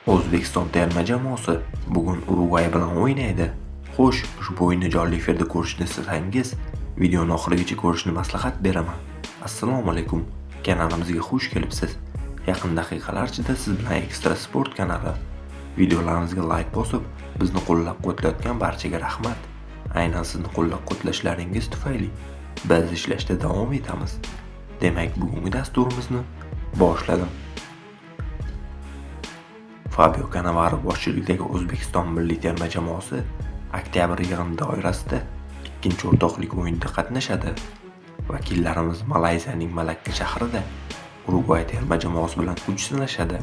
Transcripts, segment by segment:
O'zbekiston terma jamoasi bugun Urugvay bilan o'ynaydi. Xo'sh, ushbu o'yinni jonli efirda ko'rishni istasangiz, videoni oxirigacha ko'rishni maslahat beraman. Assalomu alaykum. Kanalimizga xush kelibsiz. Yaqin daqiqalar ichida siz bilan Ekstra Sport kanali. Videolarimizga like bosib, bizni qo'llab-quvvatlayotgan barchaga rahmat. Aynan sizni qo'llab-quvvatlashlaringiz tufayli biz ishlashda davom etamiz. Demak, bugungi dasturimizni boshladim. Fabio Cannavaro boshchiligidagi O'zbekiston milliy terma jamoasi oktyabr yig'ini doirasida ikkinchi o'rtoqlik o'yinida qatnashadi. Vakillarimiz Malayziyaning Malakka shahrida Urugvay terma jamoasi bilan kuch sinashadi.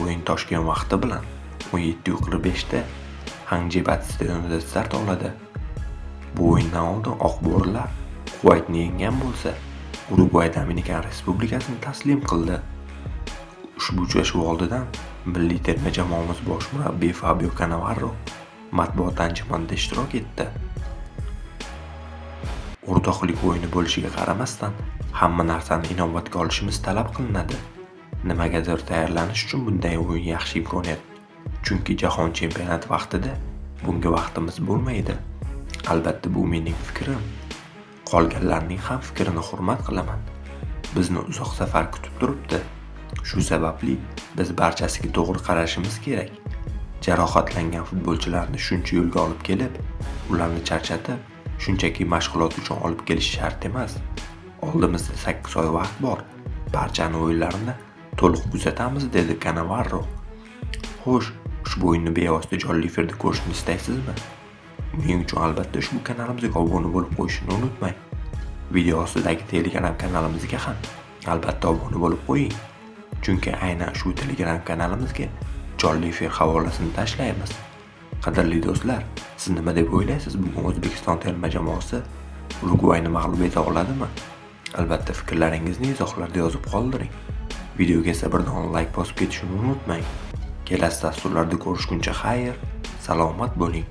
O'yin Toshkent vaqti bilan 17:45 da Hangjibat stadionida start oladi. Bu o'yindan oldin oq bo'rilar Kuvaytni yenggan bo'lsa, Urugvay Dominikan Respublikasini taslim qildi. Ushbu uchrashuv oldidan milliy terma jamoamiz bosh murabbiyi Fabio Cannavaro matbuot anjumanida ishtirok etdi. O'rtoqlik o'yini bo'lishiga qaramasdan, hamma narsani inobatga olishimiz talab qilinadi. Nimagadir tayyorlanish uchun bunday o'yin yaxshi imkoniyat. Chunki jahon chempionati vaqtida bunga vaqtimiz bo'lmaydi. Albatta, bu mening fikrim. Qolganlarning ham fikrini hurmat qilaman. Bizni uzoq safar kutib turibdi. Shu sababli biz barchasiga to'g'ri qarashimiz kerak. Jarohatlangan futbolchilarni shuncha yo'lga olib kelib, ularni charchatib, shunchaki mashg'ulot uchun olib kelish shart emas. Oldimizda 8 oy vaqt bor. Barchani o'yinlarini to'liq kuzatamiz, dedi Cannavaro. Xo'sh, ushbu o'yinni bevosita jonli efirda ko'rishni istaysizmi? Buning uchun albatta ushbu kanalimizga obuna bo'lib qo'yishni unutmang. Video ostidagi Telegram kanalimizga ham albatta obuna bo'lib qo'ying. Chunki aynan shu Telegram kanalimizga jonli efir havolasini tashlaymiz. Qadrli do'stlar, siz nima deb o'ylaysiz? Bugun O'zbekiston terma jamoasi Urugvayni mag'lub eta oladimi? Albatta fikrlaringizni izohlarda yozib qoldiring. Videoga esa bir dona like bosib ketishni unutmang. Kelasi dasturlarda ko'rishguncha xayr, salomat bo'ling.